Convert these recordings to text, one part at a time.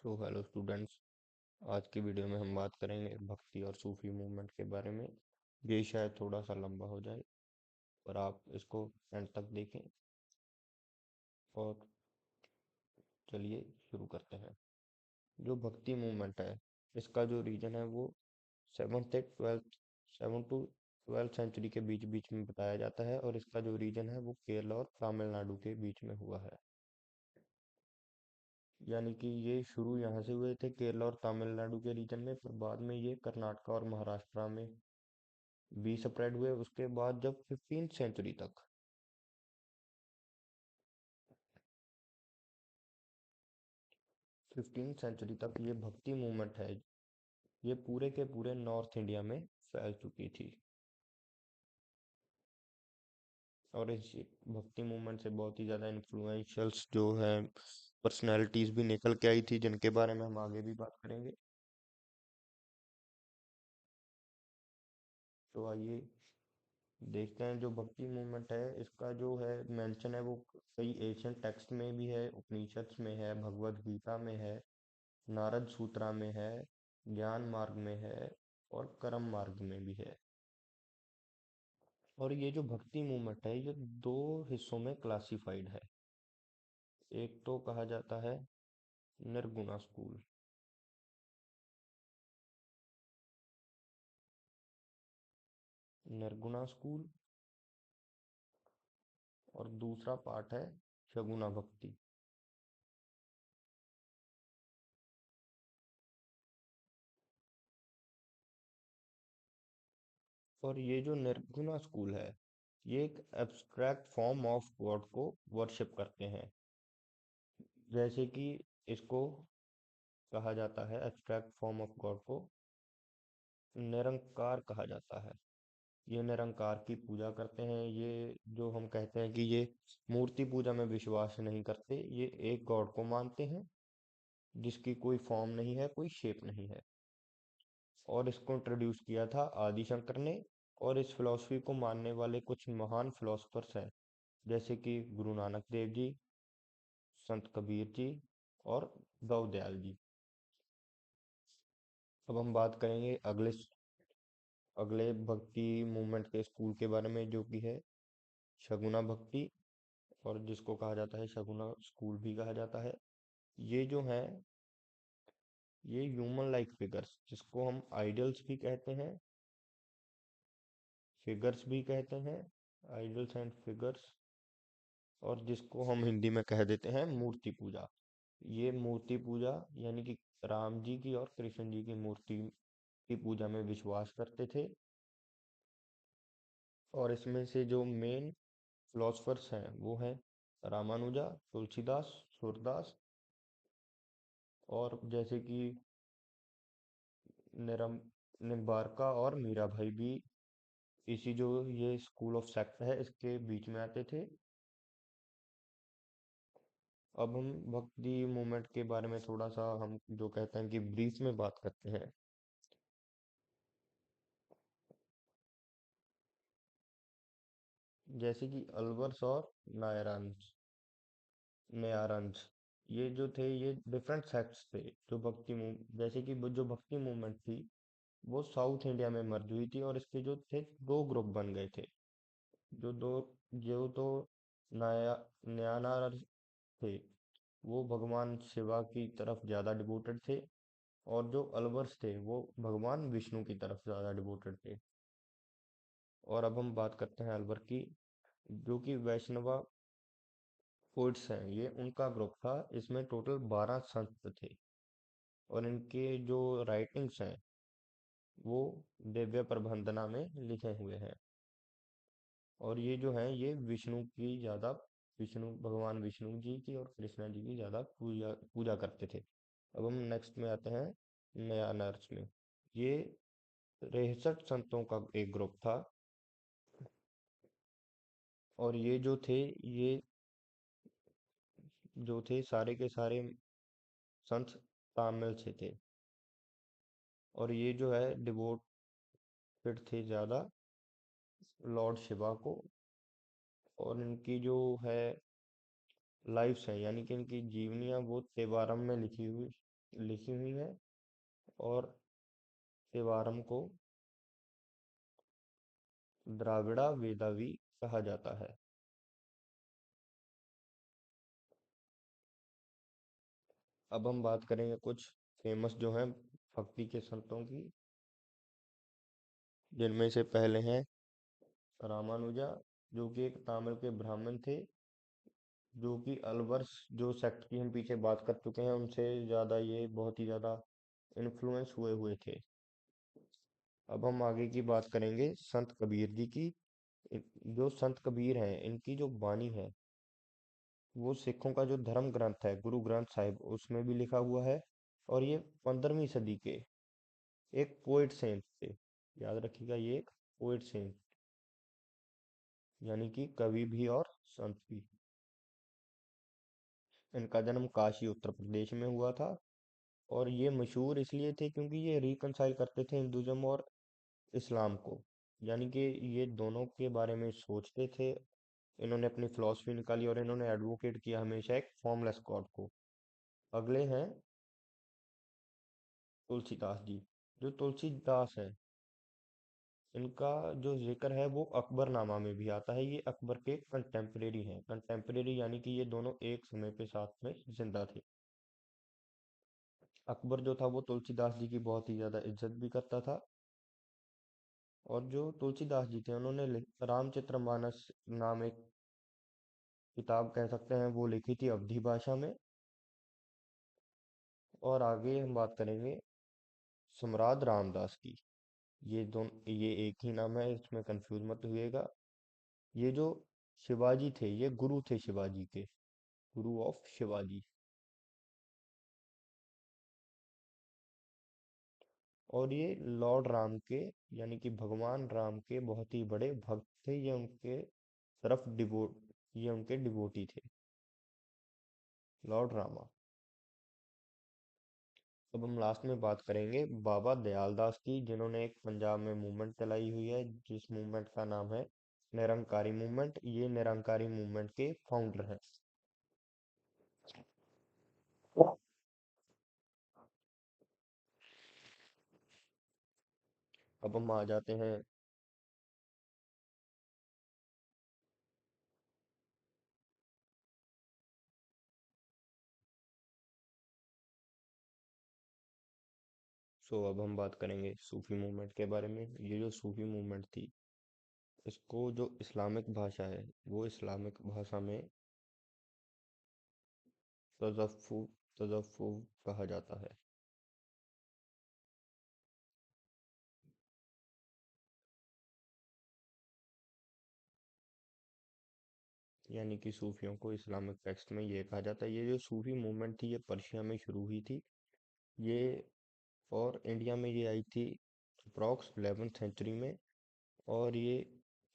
तो hello students. आज की वीडियो में हम बात करेंगे भक्ति और सूफी मूवमेंट के बारे में। ये शायद थोड़ा सा लंबा हो जाए, पर आप इसको एंड तक देखें। और चलिए शुरू करते हैं। जो भक्ति मूवमेंट है, इसका जो रीजन है वो सेवन टू ट्वेल्थ सेंचुरी के बीच बीच में बताया जाता है, और इसका जो रीजन है वो केरल और तमिलनाडु के बीच में हुआ है। यानी कि ये शुरू यहाँ से हुए थे, केरल और तमिलनाडु के रीजन में, पर बाद में ये कर्नाटक और महाराष्ट्र में भी स्प्रेड हुए। उसके बाद जब 15th सेंचुरी तक ये भक्ति मूवमेंट है, ये पूरे के पूरे नॉर्थ इंडिया में फैल चुकी थी। और इस भक्ति मूवमेंट से बहुत ही ज़्यादा इन्फ्लुएंशियल्स जो है पर्सनैलिटीज भी निकल के आई थी, जिनके बारे में हम आगे भी बात करेंगे। तो आइए देखते हैं। जो भक्ति मूवमेंट है, इसका जो है मेंशन है वो कई एशियन टेक्स्ट में भी है, उपनिषद में है, भगवद गीता में है, नारद सूत्रा में है, ज्ञान मार्ग में है, और कर्म मार्ग में भी है। और ये जो भक्ति मूवमेंट है, ये दो हिस्सों में क्लासिफाइड है। एक तो कहा जाता है निर्गुणा स्कूल। निर्गुणा स्कूल। और दूसरा पार्ट है शगुना भक्ति। और ये जो निर्गुणा स्कूल है, ये एक एब्स्ट्रैक्ट फॉर्म ऑफ गॉड को वर्शिप करते हैं। जैसे कि इसको कहा जाता है, एब्स्ट्रैक्ट फॉर्म ऑफ गॉड को निरंकार कहा जाता है। ये निरंकार की पूजा करते हैं। ये जो हम कहते हैं कि ये मूर्ति पूजा में विश्वास नहीं करते, ये एक गॉड को मानते हैं जिसकी कोई फॉर्म नहीं है, कोई शेप नहीं है। और इसको इंट्रोड्यूस किया था आदि शंकर ने। और इस फिलॉसफी को मानने वाले कुछ महान फिलोसफर्स हैं, जैसे कि गुरु नानक देव जी, संत कबीर जी, और गौदयाल जी। अब हम बात करेंगे अगले भक्ति मूवमेंट के स्कूल के बारे में, जो कि है शगुना भक्ति, और जिसको कहा जाता है शगुना स्कूल भी कहा जाता है। ये जो है, ये ह्यूमन लाइक फिगर्स, जिसको हम आइडल्स भी कहते हैं, फिगर्स भी कहते हैं, आइडल्स एंड फिगर्स, और जिसको हम हिंदी में कह देते हैं मूर्ति पूजा। ये मूर्ति पूजा यानी कि राम जी की और कृष्ण जी की मूर्ति की पूजा में विश्वास करते थे। और इसमें से जो मेन फिलोसफर्स हैं वो हैं रामानुजा, तुलसीदास, सूरदास, और जैसे कि निरम निम्बारका और मीराभाई भी इसी जो ये स्कूल ऑफ सेक्ट है इसके बीच में आते थे। अब हम भक्ति मूवमेंट के बारे में थोड़ा सा, हम जो कहते हैं कि ब्रीफ में बात करते हैं। जैसे कि अल्वर्स और नायरान्स नयारंस, ये जो थे ये डिफरेंट सेक्ट्स थे। जो भक्ति मूव जैसे कि जो भक्ति मूवमेंट थी वो साउथ इंडिया में मर्ज हुई थी, और इसके जो थे दो ग्रुप बन गए थे। जो दो जो तो नया न्यानार थे, वो भगवान शिवा की तरफ ज़्यादा डिवोटेड थे। और जो अलवर्स थे वो भगवान विष्णु की तरफ ज़्यादा डिवोटेड थे। और अब हम बात करते हैं अलवर की, जो कि वैष्णवा पोइट्स हैं। ये उनका ग्रुप था। इसमें टोटल 12 संत थे, और इनके जो राइटिंग्स हैं वो दिव्य प्रबंधना में लिखे हुए हैं। और ये जो है ये विष्णु की ज़्यादा, विष्णु भगवान विष्णु जी की और कृष्णा जी की ज़्यादा पूजा पूजा करते थे। अब हम नेक्स्ट में आते हैं नया नर्स में। ये 63 संतों का एक ग्रुप था। और ये जो थे, ये जो थे सारे के सारे संत तामिल से थे। और ये जो है डिवोटेड थे ज़्यादा लॉर्ड शिवा को। और इनकी जो है लाइफ्स है, यानी कि इनकी जीवनियाँ वो तेवारम में लिखी हुई लिखी हुई हैं, और देवारम को द्राविड़ा वेदावी कहा जाता है। अब हम बात करेंगे कुछ फेमस जो हैं भक्ति के संतों की, जिनमें से पहले हैं रामानुजा, जो कि एक तमिल के ब्राह्मण थे, जो कि अलवर्स जो सेक्ट की हम पीछे बात कर चुके हैं, उनसे ज़्यादा ये बहुत ही ज़्यादा इन्फ्लुएंस हुए हुए थे। अब हम आगे की बात करेंगे संत कबीर जी की। जो संत कबीर हैं, इनकी जो वाणी है, वो सिखों का जो धर्म ग्रंथ है गुरु ग्रंथ साहिब, उसमें भी लिखा हुआ है। और ये 15वीं सदी के एक पोएट सेंट थे। याद रखिएगा, ये एक पोएट सेंट, यानी कि कवि भी और संत भी। इनका जन्म काशी उत्तर प्रदेश में हुआ था। और ये मशहूर इसलिए थे क्योंकि ये रिकनसाइल करते थे हिंदुज्म और इस्लाम को, यानी कि ये दोनों के बारे में सोचते थे। इन्होंने अपनी फिलॉसफी निकाली और इन्होंने एडवोकेट किया हमेशा एक फॉर्मलेस गॉड को। अगले हैं तुलसीदास जी। जो तुलसीदास हैं, इनका जो जिक्र है वो अकबरनामा में भी आता है। ये अकबर के कंटेम्परेरी हैं। कंटेम्परेरी यानी कि ये दोनों एक समय पे साथ में जिंदा थे। अकबर जो था वो तुलसीदास जी की बहुत ही ज्यादा इज्जत भी करता था। और जो तुलसीदास जी थे, उन्होंने रामचरितमानस नाम एक किताब कह सकते हैं वो लिखी थी अवधी भाषा में। और आगे हम बात करेंगे सम्राट रामदास की। ये एक ही नाम है, इसमें कंफ्यूज मत होइएगा। ये जो शिवाजी थे, ये गुरु थे शिवाजी के, गुरु ऑफ शिवाजी। और ये लॉर्ड राम के, यानी कि भगवान राम के बहुत ही बड़े भक्त थे। ये उनके डिवोटी थे, लॉर्ड रामा। अब हम लास्ट में बात करेंगे बाबा दयालदास की, जिन्होंने एक पंजाब में मूवमेंट चलाई हुई है, जिस मूवमेंट का नाम है निरंकारी मूवमेंट। ये निरंकारी मूवमेंट के फाउंडर हैं। अब हम आ जाते हैं। अब हम बात करेंगे सूफी मूवमेंट के बारे में। ये जो सूफी मूवमेंट थी, इसको जो इस्लामिक भाषा है, वो इस्लामिक भाषा में तज़व्वुफ़ तज़व्वुफ़ कहा जाता है। यानी कि सूफियों को इस्लामिक टेक्स्ट में ये कहा जाता है। ये जो सूफी मूवमेंट थी, ये पर्शिया में शुरू हुई थी। ये और इंडिया में ये आई थी अप्रॉक्स 11th सेंचुरी में। और ये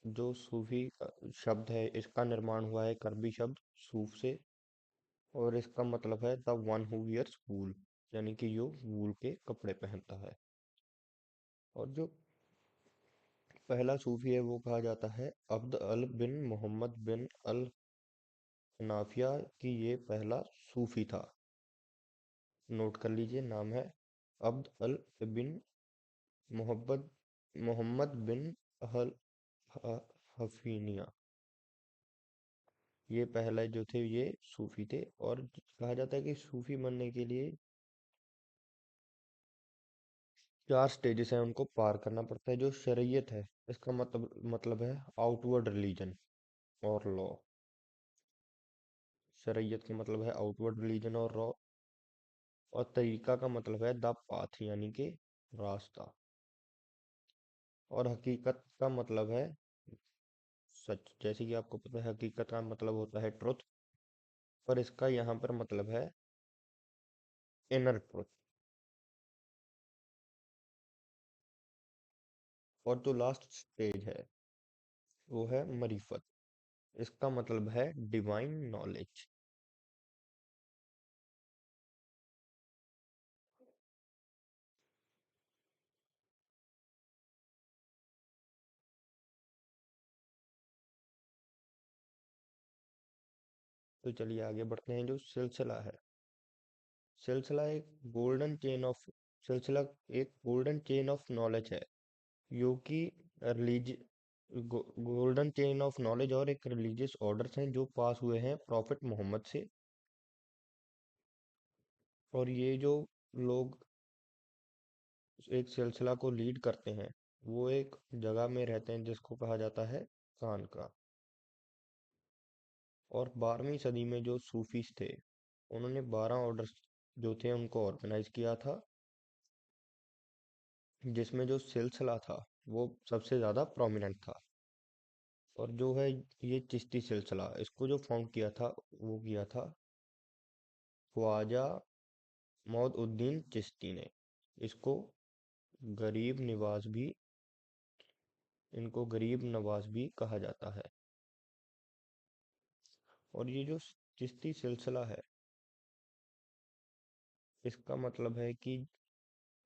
जो सूफी शब्द है, इसका निर्माण हुआ है एक अरबी शब्द सूफ से। और इसका मतलब है द वन हु वियर्स वूल, यानी कि जो वूल के कपड़े पहनता है। और जो पहला सूफी है वो कहा जाता है अब्द अल बिन मोहम्मद बिन अल हनाफिया, कि ये पहला सूफी था। नोट कर लीजिए, नाम है अब्द अल बिन मोहम्मद मोहम्मद बिन अहल हफीनिया। ये पहले जो थे ये सूफी थे। और कहा जाता है कि सूफी बनने के लिए 4 स्टेजेस हैं, उनको पार करना पड़ता है। जो शरीयत है, इसका मतलब है आउटवर्ड रिलीजन और लॉ। शरीयत का मतलब है आउटवर्ड रिलीजन और लॉ। और तरीका का मतलब है द पाथ, यानी कि रास्ता। और हकीकत का मतलब है सच। जैसे कि आपको पता है हकीकत का मतलब होता है ट्रुथ, पर इसका यहाँ पर मतलब है इनर ट्रुथ। और जो लास्ट स्टेज है वो है मरीफत। इसका मतलब है डिवाइन नॉलेज। तो चलिए आगे बढ़ते हैं। जो सिलसिला है, सिलसिला एक गोल्डन चेन ऑफ सिलसिला एक गोल्डन चेन ऑफ नॉलेज है, जो कि release golden chain of knowledge और एक रिलीजियस ऑर्डर्स हैं जो पास हुए हैं प्रॉफिट मोहम्मद से। और ये जो लोग एक सिलसिला को लीड करते हैं, वो एक जगह में रहते हैं जिसको कहा जाता है खानका। और 12वीं सदी में जो सूफीज थे, उन्होंने 12 ऑर्डर्स जो थे उनको ऑर्गेनाइज किया था, जिसमें जो सिलसिला था वो सबसे ज़्यादा प्रोमिनेंट था। और जो है ये चिश्ती सिलसिला, इसको जो फाउंड किया था वो किया था ख्वाजा मौदउद्दीन चिश्ती ने। इसको गरीब निवाज भी इनको गरीब नवाज भी कहा जाता है। और ये जो चिश्ती सिलसिला है, इसका मतलब है कि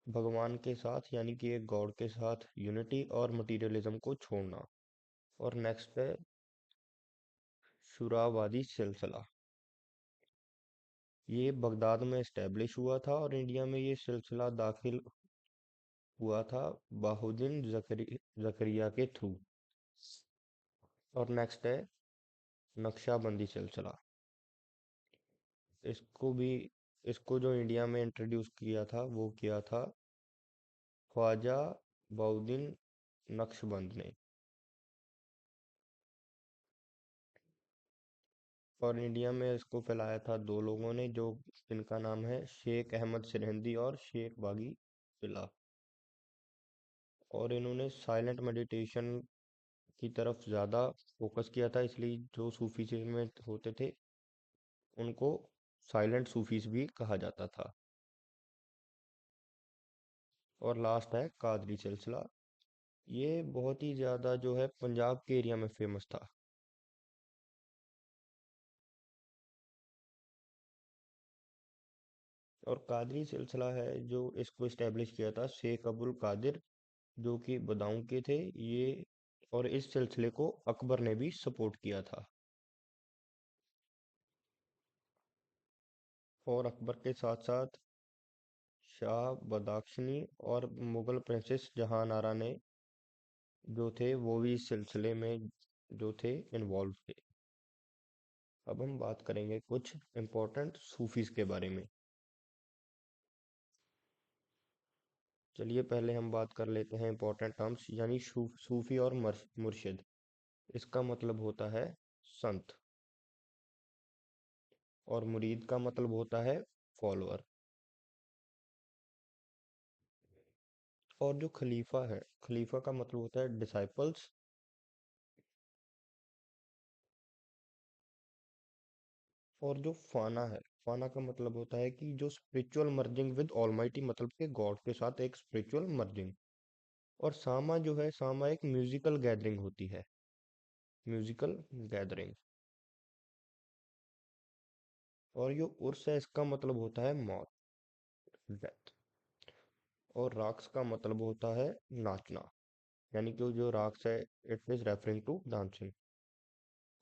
भगवान के साथ यानी कि एक गॉड के साथ यूनिटी और मटीरियलिज्म को छोड़ना। और नेक्स्ट है शुरावादी सिलसिला। ये बगदाद में इस्टेब्लिश हुआ था और इंडिया में ये सिलसिला दाखिल हुआ था बाहुद्दीन जकरिया के थ्रू। और नेक्स्ट है नक्शबंदी सिलसिला। इसको भी इसको जो इंडिया में इंट्रोड्यूस किया था वो किया था ख्वाजा बाउद्दीन नक्शबंद ने। और इंडिया में इसको फैलाया था दो लोगों ने, जो जिनका नाम है शेख अहमद सिरहिंदी और शेख बागी बिला। और इन्होंने साइलेंट मेडिटेशन की तरफ ज़्यादा फोकस किया था, इसलिए जो सूफीज़्म में होते थे उनको साइलेंट सूफीज भी कहा जाता था। और लास्ट है कादरी सिलसिला। ये बहुत ही ज़्यादा जो है पंजाब के एरिया में फेमस था। और कादरी सिलसिला है जो इसको इस्टेब्लिश किया था शेख अब्दुल कादिर, जो कि बदाऊं के थे ये। और इस सिलसिले को अकबर ने भी सपोर्ट किया था। और अकबर के साथ साथ शाह बदाख्शनी और मुगल प्रिंसेस जहां आरा ने जो थे वो भी इस सिलसिले में जो थे इन्वॉल्व थे। अब हम बात करेंगे कुछ इम्पोर्टेंट सूफीज के बारे में। चलिए पहले हम बात कर लेते हैं इम्पोर्टेंट टर्म्स, यानी सूफी और मुर्शिद। इसका मतलब होता है संत। और मुरीद का मतलब होता है फॉलोअर। और जो खलीफा है, खलीफा का मतलब होता है डिसाइपल्स। और जो फाना है, फाना का मतलब होता है कि जो स्पिरिचुअल मर्जिंग विद ऑलमाइटी, मतलब के गॉड के साथ एक स्पिरिचुअल मर्जिंग। और सामा जो है, सामा एक म्यूजिकल गैदरिंग होती है, म्यूजिकल गैदरिंग। और जो उर्स है, इसका मतलब होता है मौत, डेथ। और राक्स का मतलब होता है नाचना, यानी कि जो राक्स है it is referring to dancing.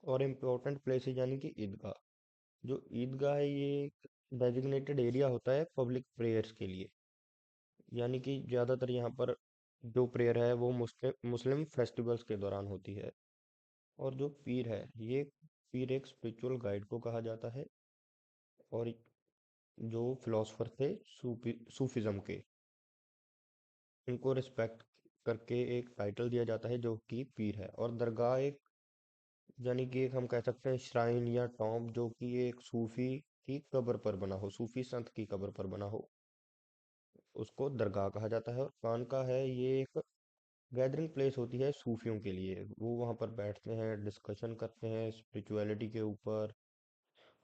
और इम्पोर्टेंट प्लेसेस यानी कि ईदगाह। जो ईदगाह है ये एक डेजिग्नेटेड एरिया होता है पब्लिक प्रेयर्स के लिए, यानी कि ज़्यादातर यहाँ पर जो प्रेयर है वो मुस्लिम मुस्लिम फेस्टिवल्स के दौरान होती है। और जो पीर है, ये पीर एक स्पिरिचुअल गाइड को कहा जाता है। और जो फिलोसफर थे सूफिज्म के, इनको रिस्पेक्ट करके एक टाइटल दिया जाता है जो कि पीर है। और दरगाह एक, यानी कि एक हम कह सकते हैं श्राइन या टॉम्ब, जो कि एक सूफी की कब्र पर बना हो, सूफी संत की कब्र पर बना हो, उसको दरगाह कहा जाता है। और खानका है ये एक गैदरिंग प्लेस होती है सूफियों के लिए, वो वहाँ पर बैठते हैं, डिस्कशन करते हैं स्पिरिचुअलिटी के ऊपर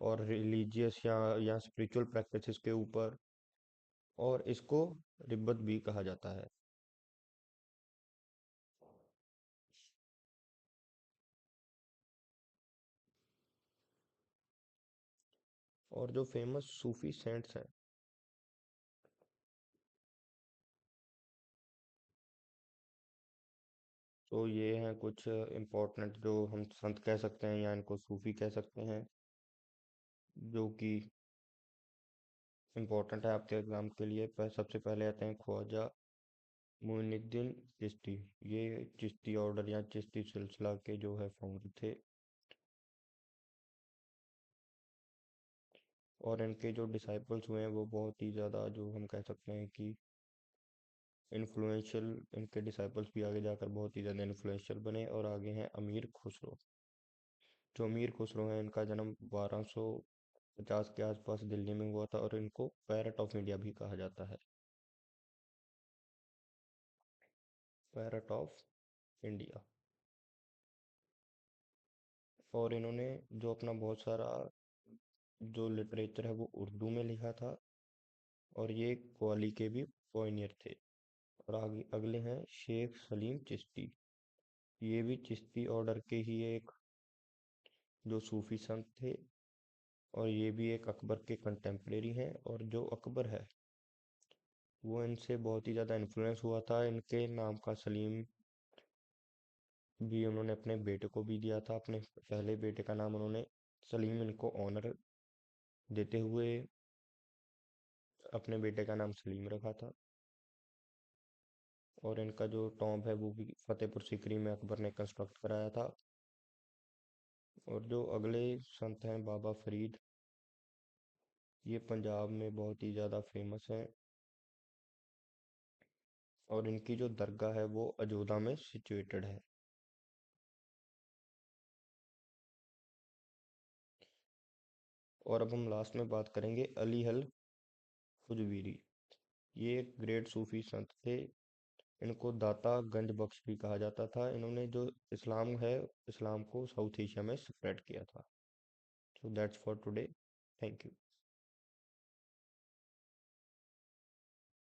और रिलीजियस या स्पिरिचुअल प्रैक्टिसेस के ऊपर। और इसको रिब्बत भी कहा जाता है। और जो फेमस सूफी सेंट्स हैं, तो ये हैं कुछ इम्पोर्टेंट जो हम संत कह सकते हैं या इनको सूफी कह सकते हैं, जो कि इम्पोर्टेंट है आपके एग्जाम के लिए। सबसे पहले आते हैं ख्वाजा मुइनुद्दीन चिश्ती। ये चिश्ती ऑर्डर या चिश्ती सिलसिला के जो है फाउंडर थे। और इनके जो डिसाइपल्स हुए हैं वो बहुत ही ज़्यादा, जो हम कह सकते हैं कि इन्फ्लुएंशियल, इनके डिसाइपल्स भी आगे जाकर बहुत ही ज़्यादा इन्फ्लुएंशियल बने। और आगे हैं अमीर खुसरो। जो अमीर खुसरो हैं इनका जन्म 1250 के आसपास दिल्ली में हुआ था, और इनको पैरट ऑफ इंडिया भी कहा जाता है। Parrot of India. और इन्होंने जो अपना बहुत सारा जो लिटरेचर है वो उर्दू में लिखा था। और ये कव्वाली के भी पोइनियर थे। और आगे अगले हैं शेख सलीम चिश्ती। ये भी चिश्ती ऑर्डर के ही एक जो सूफी संत थे। और ये भी एक अकबर के कंटेम्परेरी हैं। और जो अकबर है वो इनसे बहुत ही ज़्यादा इन्फ्लुएंस हुआ था। इनके नाम का सलीम भी उन्होंने अपने बेटे को भी दिया था। अपने पहले बेटे का नाम उन्होंने सलीम इनको ऑनर देते हुए अपने बेटे का नाम सलीम रखा था। और इनका जो टॉम्ब है वो भी फतेहपुर सीकरी में अकबर ने कंस्ट्रक्ट कराया था। और जो अगले संत हैं बाबा फरीद, ये पंजाब में बहुत ही ज़्यादा फेमस हैं। और इनकी जो दरगाह है वो अजोधा में सिचुएटेड है। और अब हम लास्ट में बात करेंगे अली अल खुजवीरी। ये एक ग्रेट सूफी संत थे। इनको दाता गंज बख्श भी कहा जाता था। इन्होंने जो इस्लाम है, इस्लाम को साउथ एशिया में स्प्रेड किया था। So that's for today. Thank you.